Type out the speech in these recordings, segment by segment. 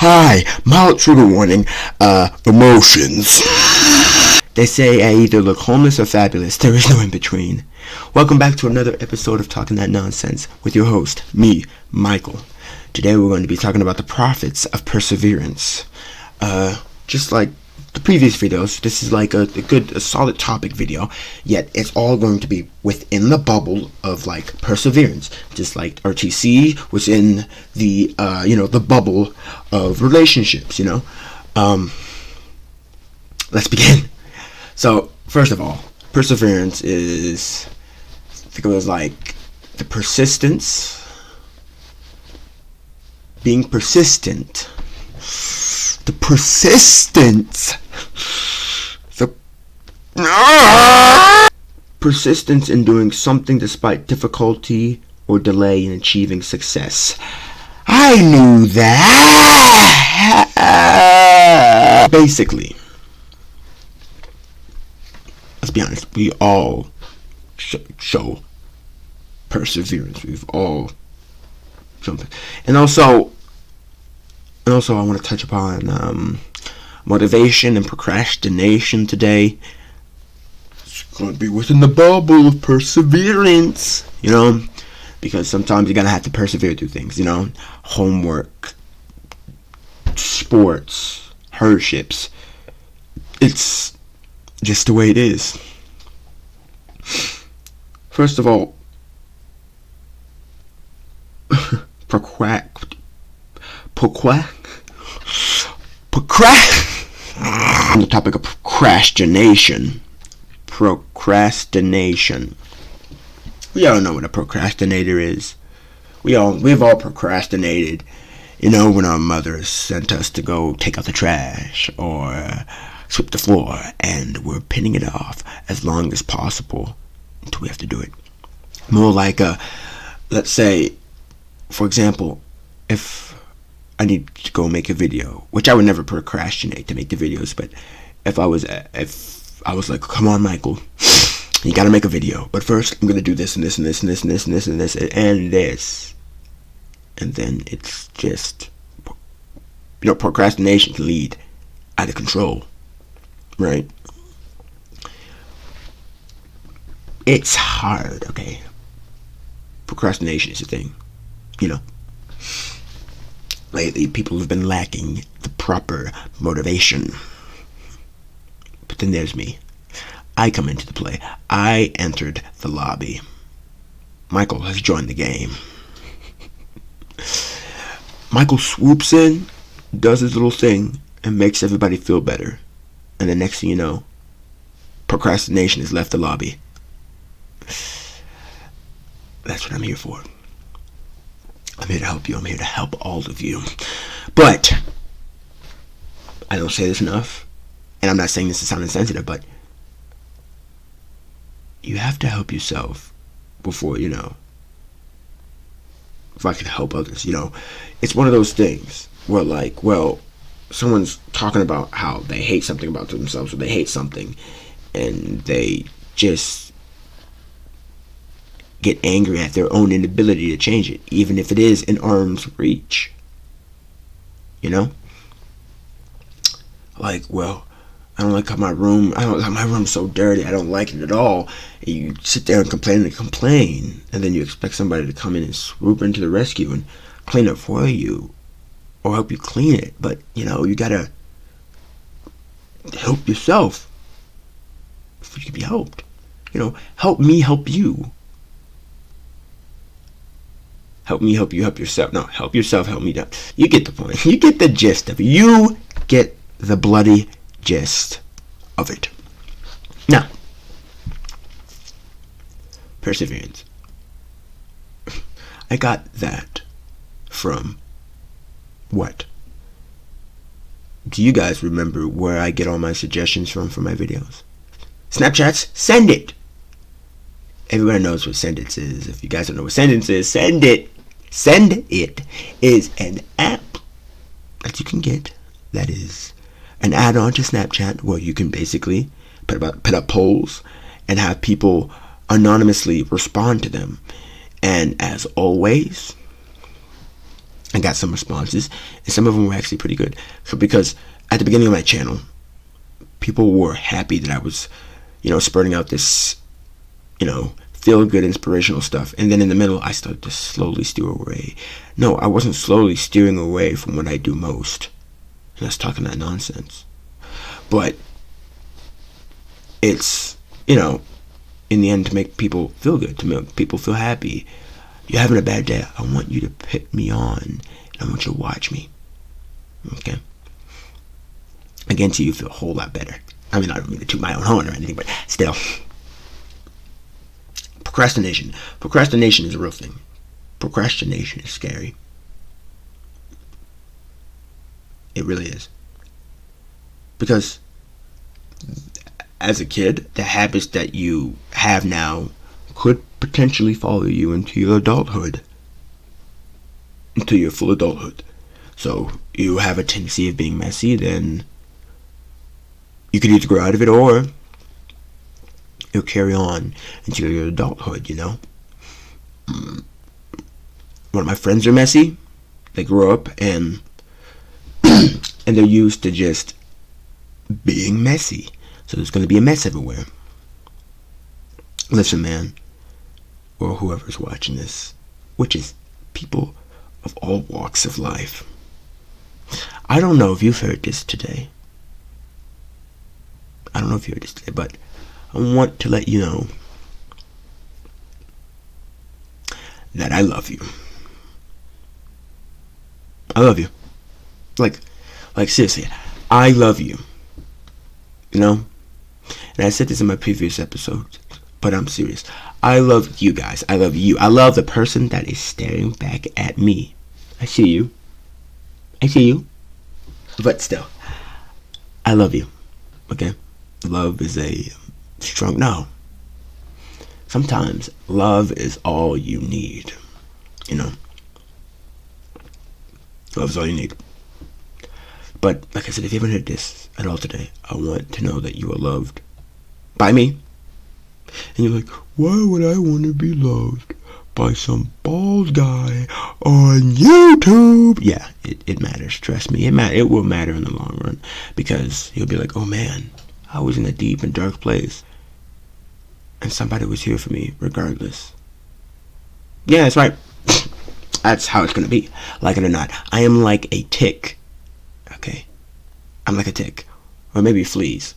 Hi, mild trigger warning, emotions. They say I either look homeless or fabulous. There is no in between. Welcome back to another episode of Talking That Nonsense with your host, me, Michael. Today we're going to be talking about the profits of perseverance. Just like the previous videos, this is like a solid topic video, yet it's all going to be within the bubble of like perseverance, just like RTC was in the the bubble of relationships. Let's begin. So first of all, perseverance is, I think it was like the persistence, being persistent. The persistence. Persistence in doing something despite difficulty or delay in achieving success. I knew that. Basically, let's be honest, we all show perseverance. We've all shown it. And also I want to touch upon motivation and procrastination today. It's going to be within the bubble of perseverance, because sometimes you're going to have to persevere through things, homework, sports, hardships. It's just the way it is. First of all, on the topic of procrastination. We all know what a procrastinator is. We've all procrastinated, when our mothers sent us to go take out the trash or sweep the floor, and we're pinning it off as long as possible until we have to do it. More like let's say, for example, if I need to go make a video, which I would never procrastinate to make the videos, but if I was like, come on, Michael, you gotta make a video, but first I'm gonna do this and this and this and this and this and this and this and this, and then it's just, procrastination can lead out of control, right? It's hard, okay? Procrastination is a thing, Lately, people have been lacking the proper motivation. But then there's me. I come into the play. I entered the lobby. Michael has joined the game. Michael swoops in, does his little thing, and makes everybody feel better. And the next thing you know, procrastination has left the lobby. That's what I'm here for. I'm here to help you. I'm here to help all of you. But I don't say this enough, and I'm not saying this to sound insensitive, but you have to help yourself before, if I can help others, It's one of those things where, someone's talking about how they hate something about themselves, or they hate something, and they just get angry at their own inability to change it, even if it is in arm's reach. I don't like how my room's so dirty. I don't like it at all. And you sit there and complain, and then you expect somebody to come in and swoop into the rescue and clean it for you, or help you clean it. But you gotta help yourself before you can be helped. Help me help you. Help me help you help yourself. No, help yourself, help me down. You get the point. You get the gist of it. You get the bloody gist of it. Now, perseverance. I got that from what? Do you guys remember where I get all my suggestions from for my videos? Snapchats? Send it! Everybody knows what Sendits is. If you guys don't know what Sendits is, send it. Send It is an app that you can get that is an add-on to Snapchat, where you can basically put up polls and have people anonymously respond to them. And as always, I got some responses, and some of them were actually pretty good. So because at the beginning of my channel, people were happy that I was, spurting out this, feel good inspirational stuff. And then in the middle, I started to slowly steer away. No, I wasn't slowly steering away from what I do most. And that's talking that nonsense. But it's, in the end, to make people feel good, to make people feel happy. You're having a bad day, I want you to put me on, and I want you to watch me. Okay? Again, to you feel a whole lot better. I mean, I don't mean to toot my own horn or anything, but still. Procrastination. Procrastination is a real thing. Procrastination is scary. It really is. Because as a kid, the habits that you have now could potentially follow you into your adulthood. Into your full adulthood. So you have a tendency of being messy, then you could either grow out of it or you'll carry on into your adulthood, One of my friends are messy. They grow up and they're used to just being messy. So there's going to be a mess everywhere. Listen, man, or whoever's watching this, which is people of all walks of life. I don't know if you've heard this today. But I want to let you know that I love you. I love you. Like seriously, I love you. And I said this in my previous episode, but I'm serious. I love you guys. I love you. I love the person that is staring back at me. I see you. But still, I love you. Okay? Love is a strong... No. Sometimes love is all you need. Love is all you need. But, like I said, if you haven't heard this at all today, I want to know that you are loved by me. And you're like, why would I want to be loved by some bald guy on YouTube? Yeah, it matters. Trust me. It will matter in the long run. Because you'll be like, oh man, I was in a deep and dark place. And somebody was here for me regardless. Yeah, that's right. That's how it's going to be. Like it or not. I am like a tick. Okay? I'm like a tick. Or maybe fleas.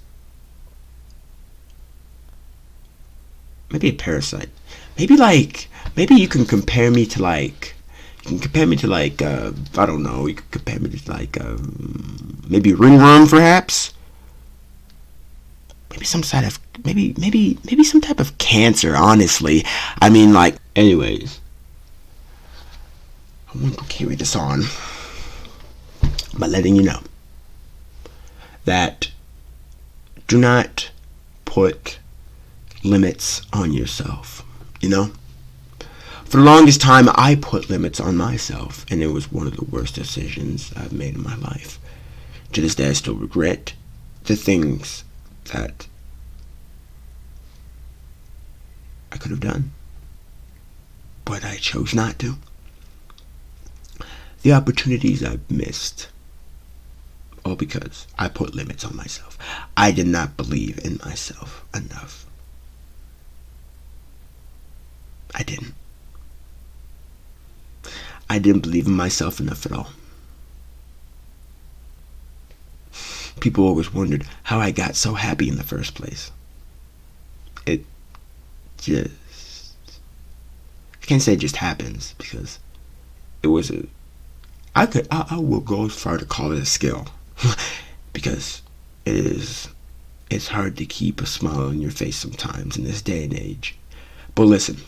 Maybe a parasite. Maybe you can compare me to I don't know, you could compare me to maybe ringworm perhaps? Maybe some sort of, maybe some type of cancer, honestly. I mean, anyways. I want to carry this on by letting you know that do not put limits on yourself, For the longest time, I put limits on myself, and it was one of the worst decisions I've made in my life. To this day, I still regret the things that I could have done, but I chose not to. The opportunities I've missed, all because I put limits on myself. I did not believe in myself enough. I didn't. I didn't believe in myself enough at all. People always wondered how I got so happy in the first place. It just... I can't say it just happens, because it was I will go as far to call it a skill. Because it's hard to keep a smile on your face sometimes in this day and age. But listen.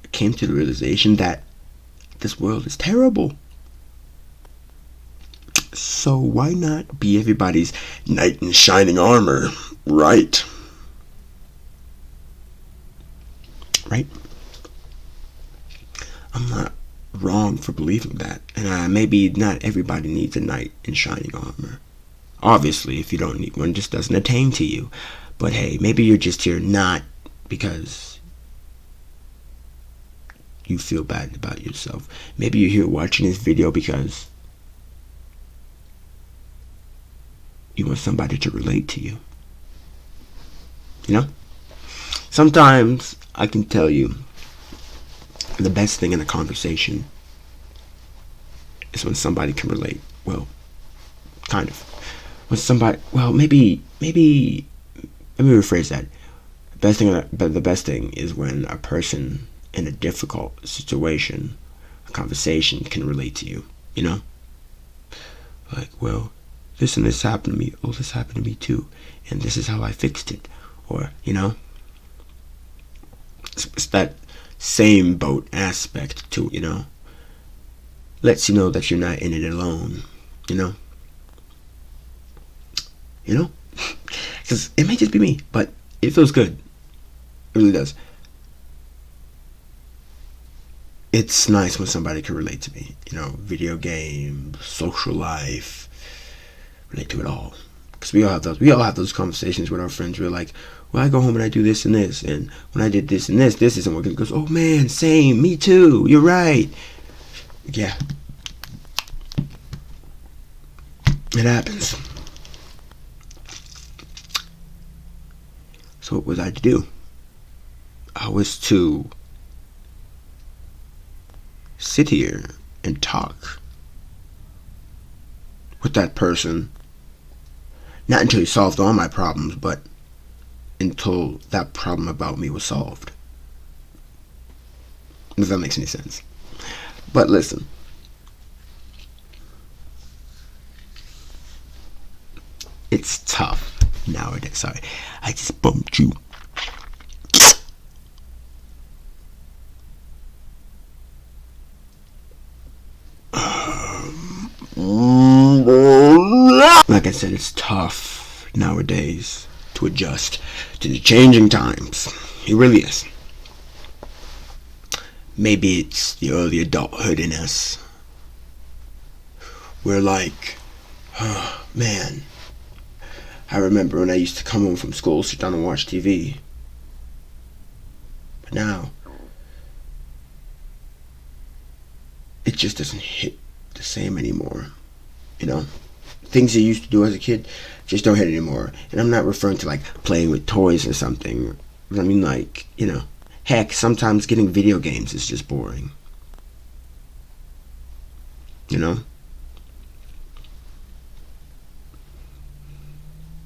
I came to the realization that this world is terrible. So why not be everybody's knight in shining armor, right? Right? I'm not wrong for believing that. And maybe not everybody needs a knight in shining armor. Obviously, if you don't need one, it just doesn't attain to you. But hey, maybe you're just here not because you feel bad about yourself. Maybe you're here watching this video because you want somebody to relate to you. You know? Sometimes I can tell you the best thing in a conversation is when somebody can relate. Well, kind of. When somebody, well, maybe, let me rephrase that. The best thing is when a person in a difficult situation, a conversation, can relate to you, you know? Like, well, this and this happened to me. Oh, this happened to me too. And this is how I fixed it. Or, you know? It's that same boat aspect to it, you know? Lets you know that you're not in it alone, you know? You know? Because it may just be me, but it feels good. It really does. It's nice when somebody can relate to me. You know, video games, social life, relate to it all. Because we all have those conversations with our friends. We're like, well, I go home and I do this and this, and when I did this and this isn't working. It goes, oh man, same, me too. You're right. Yeah, it happens. So what was I to do? I was to sit here and talk with that person, not until he solved all my problems, but until that problem about me was solved. If that makes any sense. But listen, it's tough nowadays. Sorry, I just bumped you. Like I said, it's tough nowadays to adjust to the changing times. It really is. Maybe it's the early adulthood in us. We're like, oh, man. I remember when I used to come home from school, sit down and watch TV. But now, it just doesn't hit the same anymore. You know? Things you used to do as a kid just don't hit anymore. And I'm not referring to like playing with toys or something. I mean, like, you know, heck, sometimes getting video games is just boring. You know?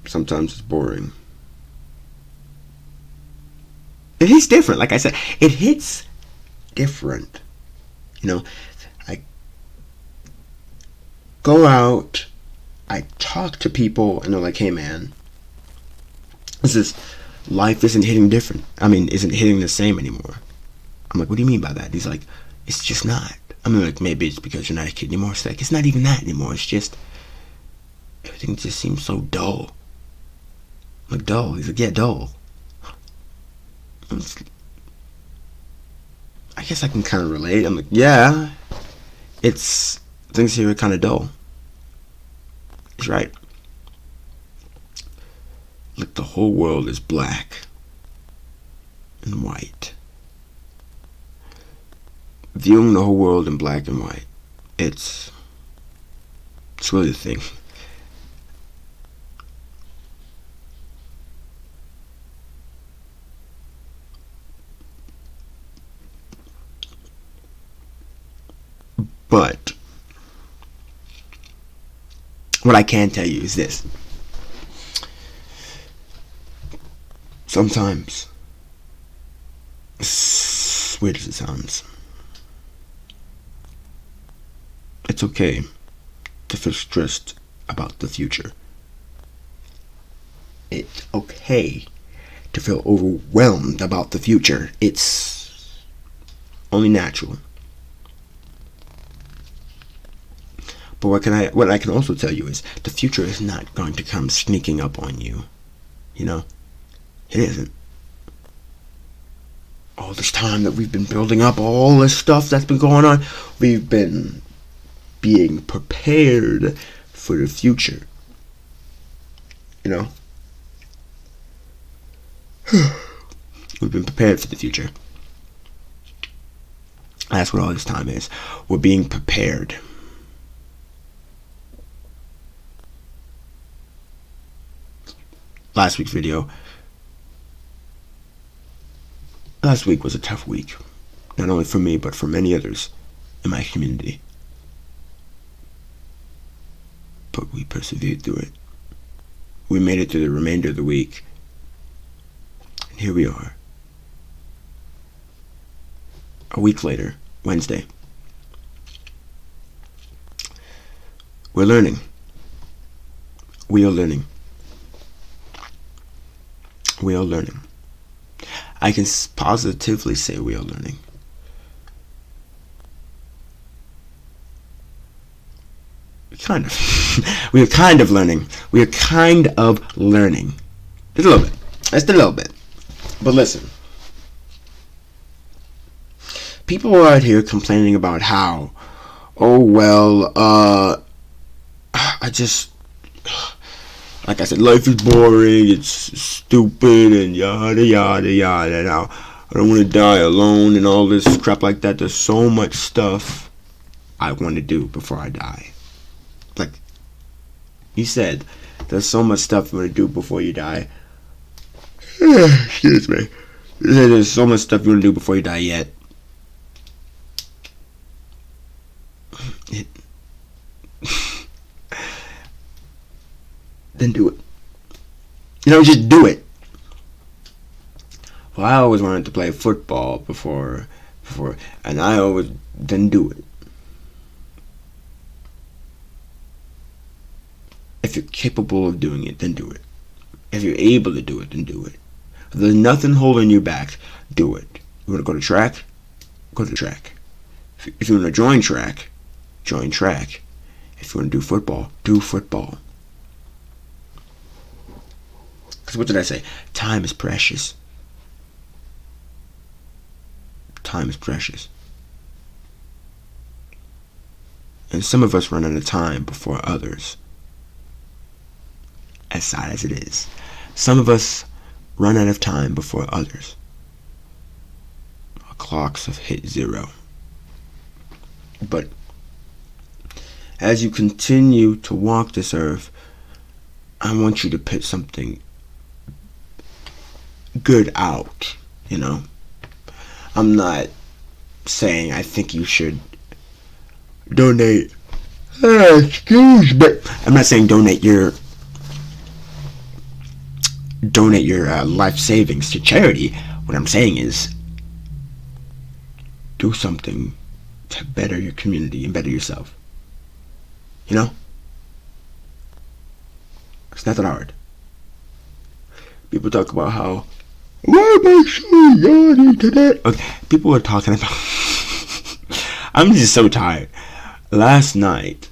Sometimes it's boring. It hits different, like I said. It hits different. You know, I go out, I talk to people, and they're like, hey man, life isn't hitting different. I mean, isn't hitting the same anymore. I'm like, what do you mean by that? He's like, it's just not. I mean, like, maybe it's because you're not a kid anymore. It's like, it's not even that anymore. It's just, everything just seems so dull. I'm like, dull? He's like, yeah, dull. I guess I can kind of relate. I'm like, yeah, things here are kind of dull. He's right. Like the whole world is black and white. Viewing the whole world in black and white, it's really the thing. But what I can tell you is this. Sometimes, as weird as it sounds, it's okay to feel stressed about the future. It's okay to feel overwhelmed about the future. It's only natural. But what I can also tell you is the future is not going to come sneaking up on you. You know? It isn't. All this time that we've been building up, all this stuff that's been going on, we've been being prepared for the future. You know? We've been prepared for the future. That's what all this time is. We're being prepared. Last week was a tough week. Not only for me, but for many others in my community. But we persevered through it. We made it through the remainder of the week. And here we are. A week later, Wednesday. We're learning. We are learning. We are learning. I can positively say we are learning. Kind of. We are kind of learning. We are kind of learning. Just a little bit. Just a little bit. But listen. People are out here complaining about how, like I said, life is boring, it's stupid, and yada, yada, yada. Now, I don't want to die alone and all this crap like that. There's so much stuff I want to do before I die. Like you said, there's so much stuff you want to do before you die. Excuse me. There's so much stuff you want to do before you die yet. Then do it. Just do it. Well, I always wanted to play football before, and I always then do it. If you're capable of doing it, then do it. If you're able to do it, then do it. If there's nothing holding you back, do it. You want to go to track? Go to track. If you want to join track, join track. If you want to do football, do football. Because what did I say? Time is precious. Time is precious. And some of us run out of time before others. As sad as it is. Some of us run out of time before others. Our clocks have hit zero. But as you continue to walk this earth, I want you to put something good out, I'm not saying I think you should donate. Excuse me. I'm not saying donate your life savings to charity. What I'm saying is do something to better your community and better yourself. It's not that hard. People talk about how, why am I so yawny today? Okay, people are talking about I'm just so tired. Last night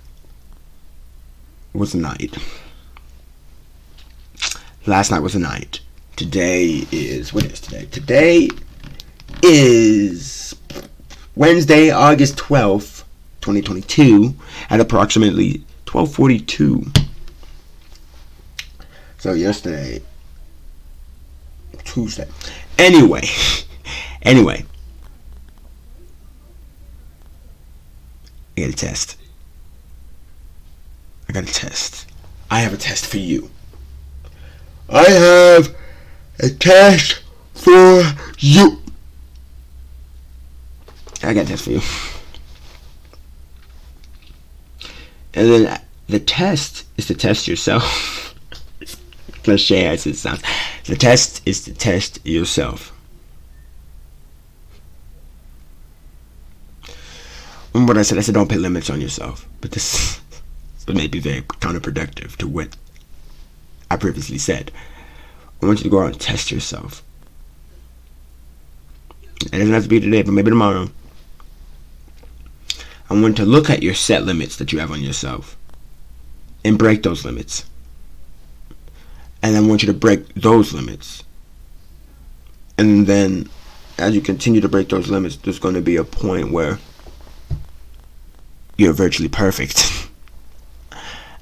was a night. Today is, what is today? Today is Wednesday, August 12th, 2022, at approximately 12:42. So yesterday, Tuesday. Anyway. I got a test. I have a test for you. I have a test for you. I got a test for you. And then the test is to test yourself. Cliche as it sounds. The test is to test yourself. And what I said don't put limits on yourself. But this may be very counterproductive to what I previously said. I want you to go out and test yourself. It doesn't have to be today, but maybe tomorrow. I want to look at your set limits that you have on yourself and break those limits. And I want you to break those limits. And then as you continue to break those limits, there's going to be a point where you're virtually perfect.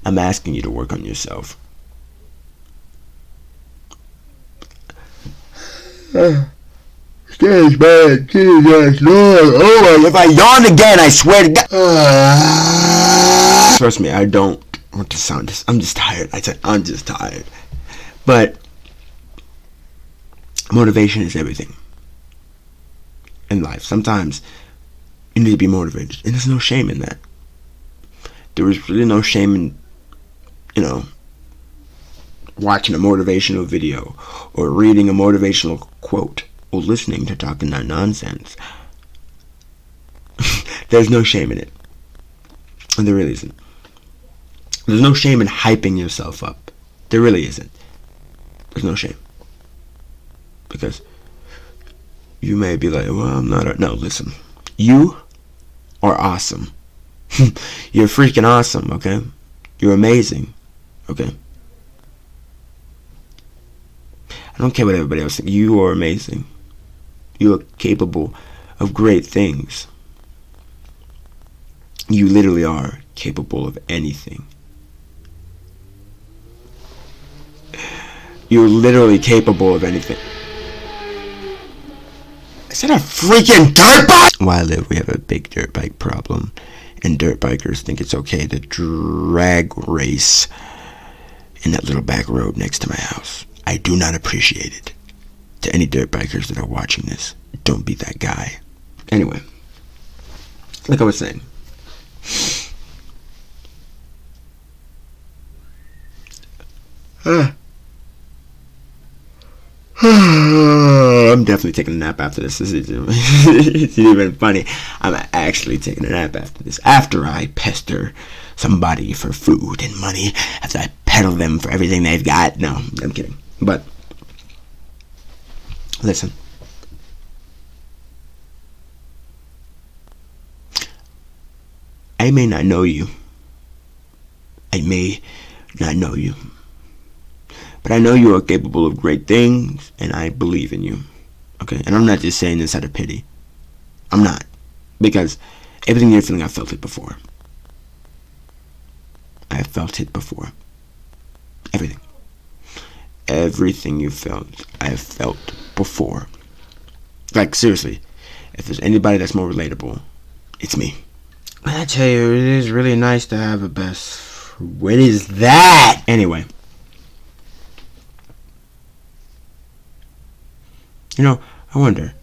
I'm asking you to work on yourself. Excuse me, Jesus, Lord. Oh, if I yawn again, I swear to God. Trust me, I don't want to sound this. I'm just tired. I'm just tired. But motivation is everything in life. Sometimes you need to be motivated, and there's no shame in that. There is really no shame in, watching a motivational video, or reading a motivational quote, or listening to Talking That Nonsense. There's no shame in it. And there really isn't. There's no shame in hyping yourself up. There really isn't. There's no shame. Because you may be like, well, I'm not. No, listen. You are awesome. You're freaking awesome, okay? You're amazing, okay? I don't care what everybody else thinks. You are amazing. You are capable of great things. You literally are capable of anything. You're literally capable of anything. Is that a freaking dirt bike? Where I live, we have a big dirt bike problem. And dirt bikers think it's okay to drag race in that little back road next to my house. I do not appreciate it. To any dirt bikers that are watching this, don't be that guy. Anyway, like I was saying, I'm definitely taking a nap after this. It's even funny. I'm actually taking a nap after this. After I pester somebody for food and money, after I peddle them for everything they've got. No, I'm kidding. But listen. I may not know you. I may not know you. But I know you are capable of great things, and I believe in you. Okay? And I'm not just saying this out of pity. I'm not. Because everything you're feeling, I've felt it before. I have felt it before. Everything. Everything you felt, I have felt before. Like, seriously. If there's anybody that's more relatable, it's me. I tell you, it is really nice to have a best. What is that? Anyway. I wonder,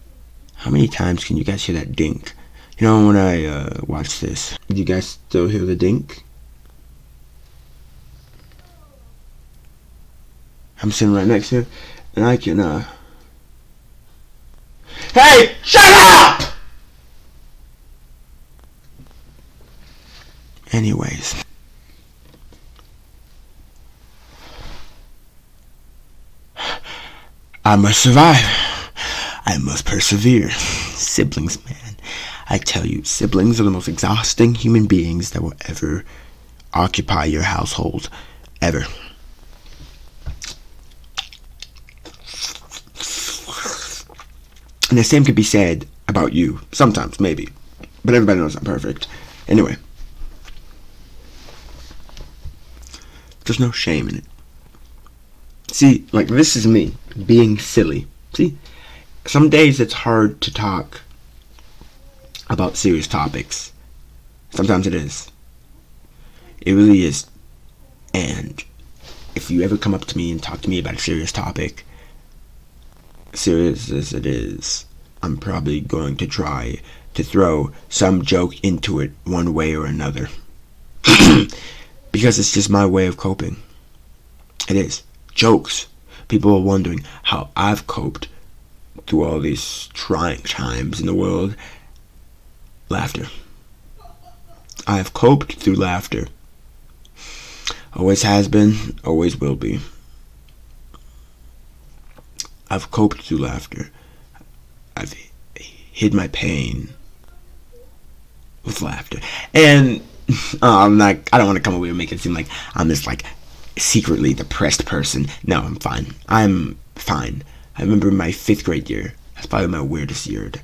how many times can you guys hear that dink? When I watch this, do you guys still hear the dink? I'm sitting right next to it, and I can, Hey! Shut up! Anyways. I must survive. I must persevere. Siblings, man. I tell you, siblings are the most exhausting human beings that will ever occupy your household. Ever. And the same could be said about you. Sometimes, maybe. But everybody knows I'm perfect. Anyway. There's no shame in it. See, like, this is me being silly. See? Some days it's hard to talk about serious topics. Sometimes it is. It really is. And if you ever come up to me and talk to me about a serious topic, serious as it is, I'm probably going to try to throw some joke into it one way or another. Because it's just my way of coping. It is. Jokes. People are wondering how I've coped through all these trying times in the world. Laughter. I have coped through laughter. Always has been, always will be. I've coped through laughter. I've hid my pain with laughter. And I don't want to come away and make it seem like I'm this like secretly depressed person. No, I'm fine. I'm fine. I remember my 5th grade year. That's probably my weirdest year. That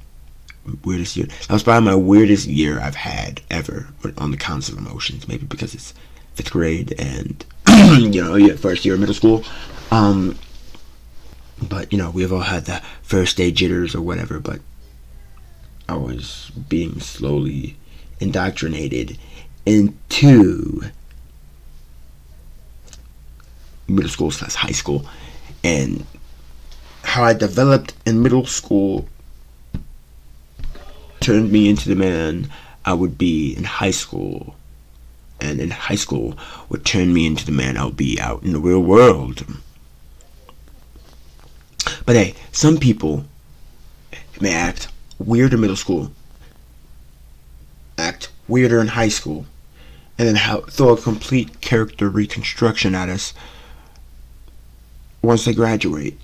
was probably my weirdest year I've had ever on the counts of emotions. Maybe because it's 5th grade and you're first year of middle school. But, we've all had the first day jitters or whatever, but I was being slowly indoctrinated into middle school / high school. And how I developed in middle school turned me into the man I would be in high school. And in high school would turn me into the man I would be out in the real world. But hey, some people may act weird in middle school, act weirder in high school, and then throw a complete character reconstruction at us once they graduate.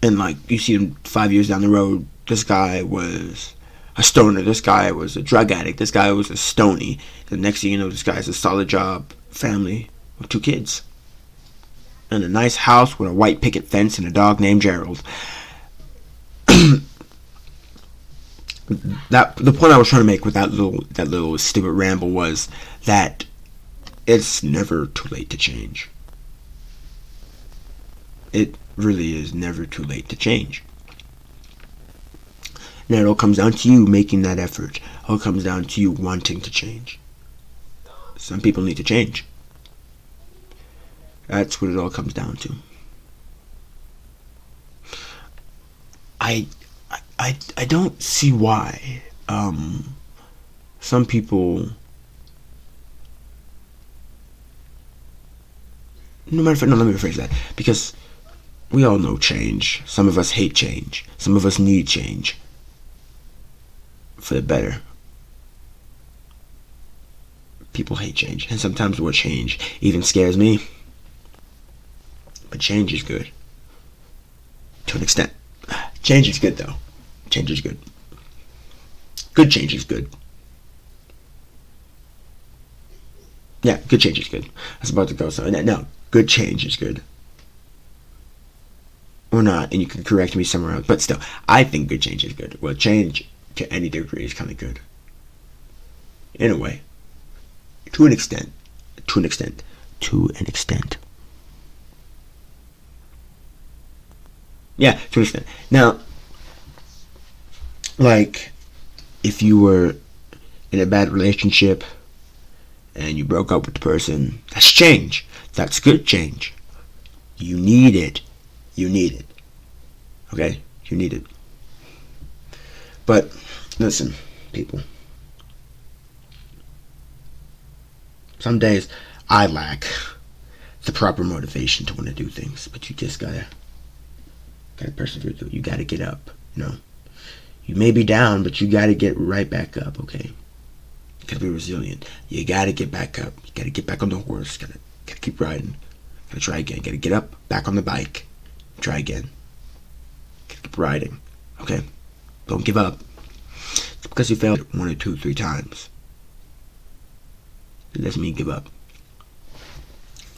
And you see them 5 years down the road, this guy was a stoner, this guy was a drug addict, this guy was a stony. The next thing you know, this guy has a solid job, family, with 2 kids, and a nice house with a white picket fence and a dog named Gerald. The point I was trying to make with that little stupid ramble was that it's never too late to change. It really is never too late to change. Now it all comes down to you making that effort. It all comes down to you wanting to change. Some people need to change. That's what it all comes down to. I don't see why some people, let me rephrase that, because we all know change. Some of us hate change. Some of us need change for the better. People hate change, and sometimes the word change even scares me. But change is good. To an extent. Change is good, though. Change is good. Good change is good. Yeah, good change is good. I was about to go something. No, good change is good. Or not, and you can correct me somewhere else. But still, I think good change is good. Well, change to any degree is kind of good. In a way. To an extent. Yeah, to an extent. Now, if you were in a bad relationship and you broke up with the person, that's change. That's good change. You need it. Okay? You need it. But, listen, people. Some days I lack the proper motivation to want to do things, but you just gotta persevere through it. You gotta get up, You may be down, but you gotta get right back up, okay? You gotta be resilient. You gotta get back up. You gotta get back on the horse. Gotta keep riding. Gotta try again. Gotta get up, back on the bike. Try again. Gotta keep riding, okay? Don't give up. It's because you failed 1 or 2, 3 times. It doesn't mean give up.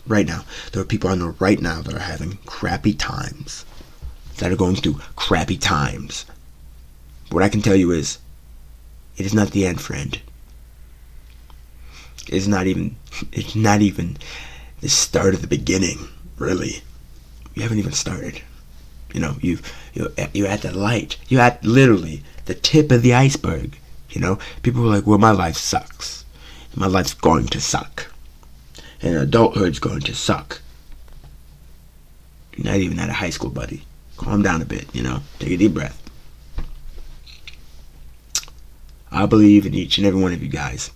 Right now, there are people I know right now that are having crappy times. That are going through crappy times. What I can tell you is, it is not the end, friend. It's not even the start of the beginning, really. You haven't even started. You're at the light. You're at literally the tip of the iceberg. People are like, well, my life sucks. My life's going to suck. And adulthood's going to suck. You're not even out of high school, buddy. Calm down a bit, Take a deep breath. I believe in each and every one of you guys.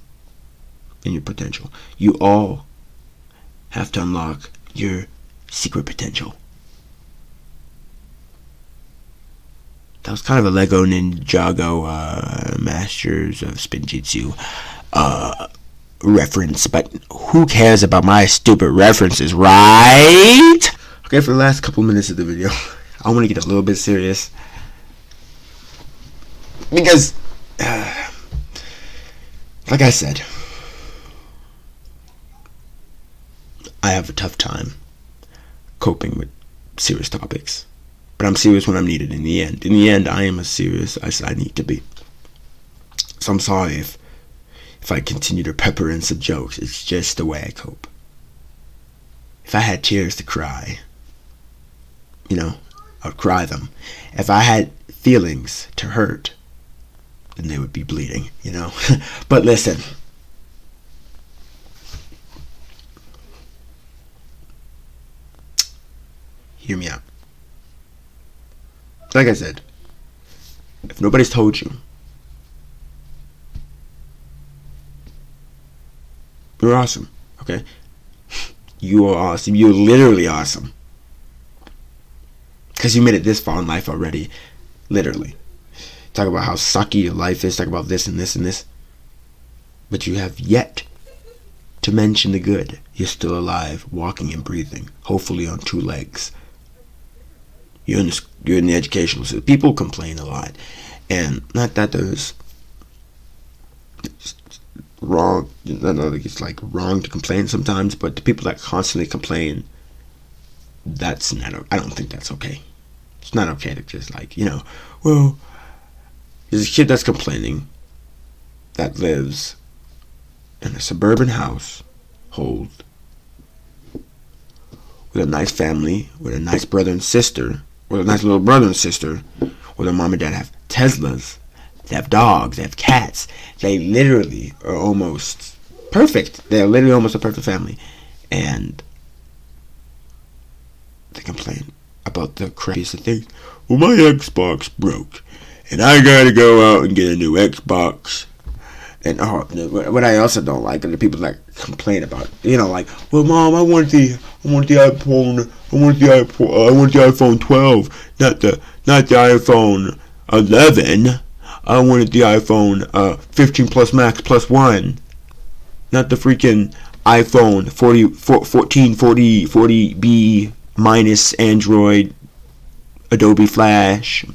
In your potential. You all have to unlock your secret potential. That was kind of a Lego Ninjago Masters of Spinjitzu reference, but who cares about my stupid references, right? Okay, for the last couple minutes of the video, I want to get a little bit serious. Because, like I said, I have a tough time coping with serious topics. But I'm serious when I'm needed in the end. In the end, I am as serious as I need to be. So I'm sorry if I continue to pepper in some jokes. It's just the way I cope. If I had tears to cry, I would cry them. If I had feelings to hurt, then they would be bleeding, But listen. Hear me out. Like I said, if nobody's told you, you're awesome, okay? You are awesome. You're literally awesome. Because you made it this far in life already. Literally. Talk about how sucky your life is. Talk about this and this and this. But you have yet to mention the good. You're still alive, walking and breathing. Hopefully on 2 legs. You're in the educational system. People complain a lot. And not that there's wrong. I know it's like wrong to complain sometimes. But the people that constantly complain, that's not. I don't think that's okay. It's not okay to just well, there's a kid that's complaining that lives in a suburban household with a nice family, with a nice brother and sister, with a nice little brother and sister, where their mom and dad have Teslas, they have dogs, they have cats. They literally are almost perfect. They're literally almost a perfect family. And they complain about the craziest of things. Well, my Xbox broke, and I gotta go out and get a new Xbox. And what I also don't like are the people that complain about, well, Mom, I want the iPhone, I want the iPhone 12, not the iPhone 11. I wanted the iPhone 15 Plus Max Plus 1, not the freaking iPhone 14, 40B minus Android, Adobe Flash,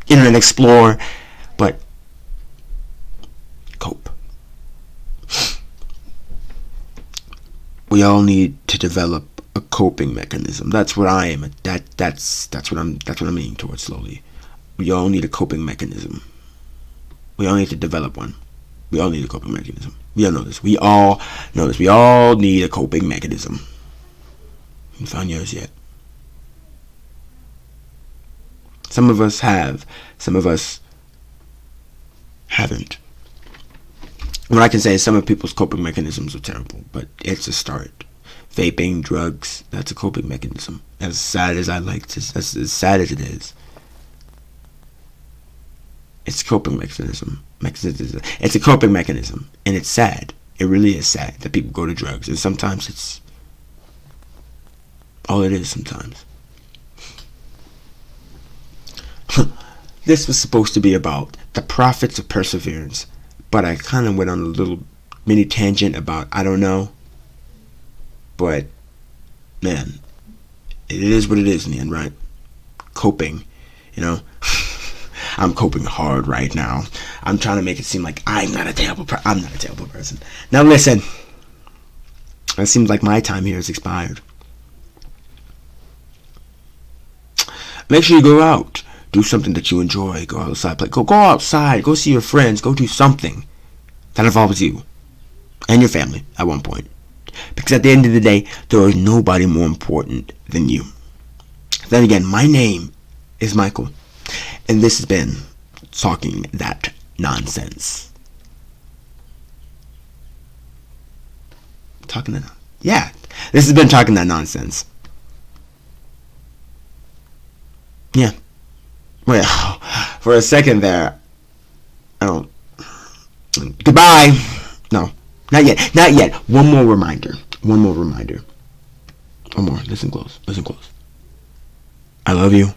Internet Explorer. But cope. We all need to develop a coping mechanism. That's what I am. That's what I'm aiming towards slowly. We all need a coping mechanism. We all need to develop one. We all need a coping mechanism. We all know this. We all know this. We all need a coping mechanism. You found yours yet? Some of us have. Some of us haven't. What I can say is some of people's coping mechanisms are terrible, but it's a start. Vaping, drugs, that's a coping mechanism. As sad as as sad as it is, it's a coping mechanism. It's a coping mechanism, and it's sad. It really is sad that people go to drugs, and sometimes it's all it is. Sometimes. This was supposed to be about the profits of perseverance, but I kind of went on a little mini tangent about I don't know. But man, it is what it is in the end, right? Coping, I'm coping hard right now. I'm trying to make it seem like I'm not a terrible person. Now listen, it seems like my time here has expired. Make sure you go out. Do something that you enjoy. Go outside, play. Go outside. Go see your friends. Go do something that involves you and your family at one point. Because at the end of the day, there is nobody more important than you. Then again, my name is Michael, and this has been Talking That Nonsense. This has been Talking That Nonsense. Yeah. Well, for a second there, goodbye. No, not yet. One more reminder. One more. Listen close. I love you.